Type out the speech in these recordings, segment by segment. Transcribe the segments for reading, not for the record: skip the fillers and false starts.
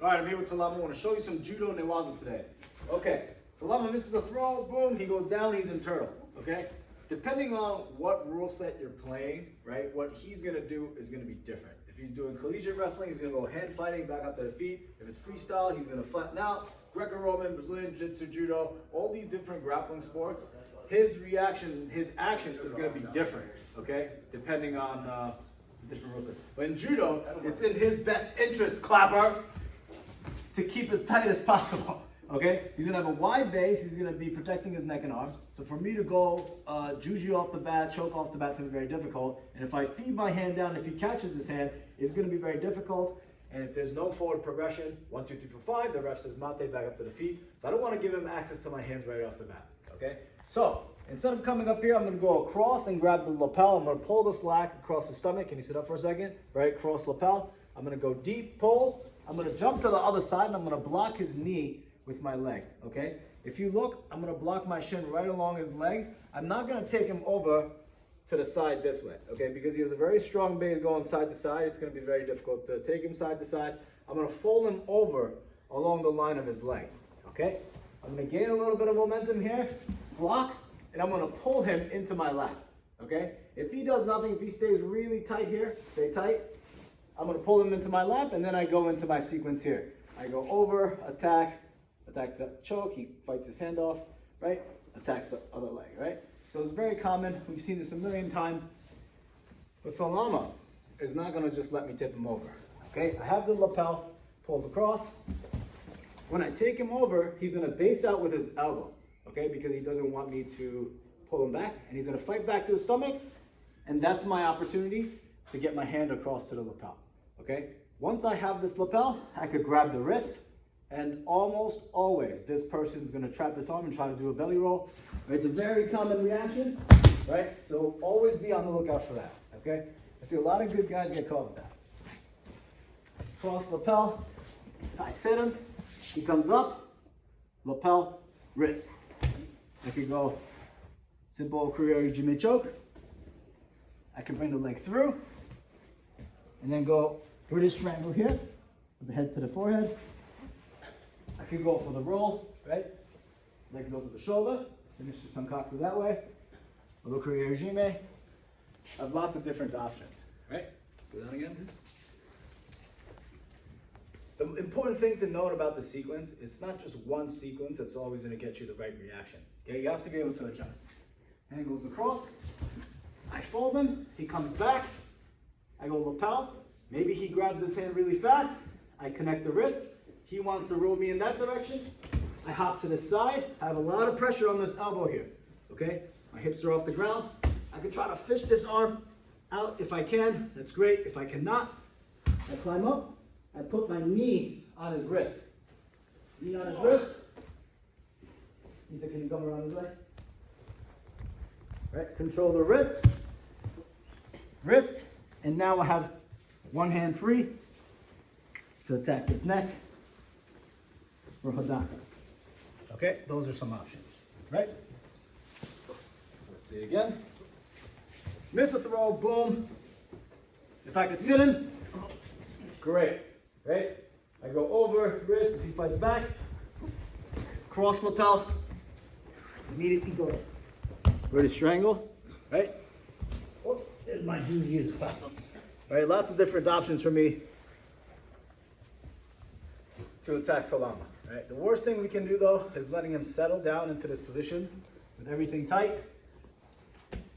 All right, I'm here with Salama. I want to show you some judo newaza today. Okay, Salama misses a throw, boom, he goes down, he's in turtle, okay? Depending on what rule set you're playing, right, what he's going to do is going to be different. If he's doing collegiate wrestling, he's going to go hand fighting, back up to the feet. If it's freestyle, he's going to flatten out. Greco-Roman, Brazilian Jiu-Jitsu, Judo, all these different grappling sports, his reaction, his action is going to be different, okay, depending on the different rules. But in judo, it's in his best interest, clapper, to keep as tight as possible. Okay, he's gonna have a wide base. He's gonna be protecting his neck and arms. So for me to go juju off the bat, choke off the bat, is gonna be very difficult. And if I feed my hand down, if he catches his hand, it's gonna be very difficult. And if there's no forward progression, 1, 2, 3, 4, 5, the ref says mate, back up to the feet. So I don't want to give him access to my hands right off the bat. Okay, so instead of coming up here, I'm gonna go across and grab the lapel. I'm gonna pull the slack across the stomach. Can you sit up for a second? Right, cross lapel. I'm gonna go deep pull. I'm gonna jump to the other side and I'm gonna block his knee with my leg, okay? If you look, I'm gonna block my shin right along his leg. I'm not gonna take him over to the side this way, okay? Because he has a very strong base going side to side. It's gonna be very difficult to take him side to side. I'm gonna fold him over along the line of his leg, okay? I'm gonna gain a little bit of momentum here, block, and I'm gonna pull him into my lap, okay? If he does nothing, if he stays really tight here, stay tight, I'm gonna pull him into my lap, and then I go into my sequence here. I go over, attack the choke, he fights his hand off, right? Attacks the other leg, right? So it's very common, we've seen this a million times. But Salama is not gonna just let me tip him over, okay? I have the lapel pulled across. When I take him over, he's gonna base out with his elbow, okay? Because he doesn't want me to pull him back, and he's gonna fight back to his stomach, and that's my opportunity to get my hand across to the lapel, okay? Once I have this lapel, I could grab the wrist, and almost always, this person's gonna trap this arm and try to do a belly roll. Right? It's a very common reaction, right? So always be on the lookout for that, okay? I see a lot of good guys get caught with that. Cross lapel, I sit him, he comes up, lapel, wrist. I could go simple Kuriari Jime choke. I can bring the leg through, and then go British triangle here, with the head to the forehead. I could go for the roll, right? Legs over the shoulder, finish the sankaku that way. A little Kuriari Jime. I have lots of different options, right? Let's do that again. The important thing to note about the sequence, it's not just one sequence that's always going to get you the right reaction. Okay, you have to be able to adjust. Hand goes across, I fold him, he comes back, I go lapel, maybe he grabs his hand really fast, I connect the wrist, he wants to roll me in that direction, I hop to the side, I have a lot of pressure on this elbow here, okay? My hips are off the ground, I can try to fish this arm out if I can, that's great. If I cannot, I climb up, I put my knee on his wrist. Knee on his wrist. He said, can you come around his way? Right, control the wrist, and now I have one hand free to attack his neck for Hadaka. Okay, those are some options, right? Let's see again. Miss a throw, boom. If I could sit him, great, right? I go over, wrist, if he fights back, cross lapel, immediately go British triangle, right? Oh, there's my juju as well. Right, lots of different options for me to attack Salama. Right? The worst thing we can do though is letting him settle down into this position with everything tight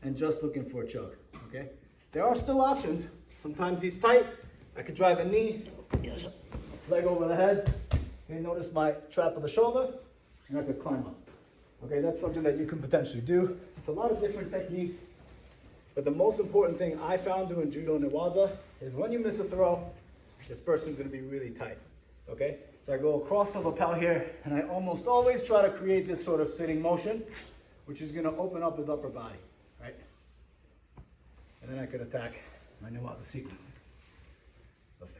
and just looking for a choke. Okay? There are still options. Sometimes he's tight. I could drive a knee, leg over the head. Okay, notice my trap of the shoulder, and I could climb up. Okay, that's something that you can potentially do. It's a lot of different techniques, but the most important thing I found doing judo newaza is when you miss a throw, this person's gonna be really tight. Okay, so I go across the lapel here, and I almost always try to create this sort of sitting motion, which is gonna open up his upper body, right? And then I could attack my newaza sequence. Los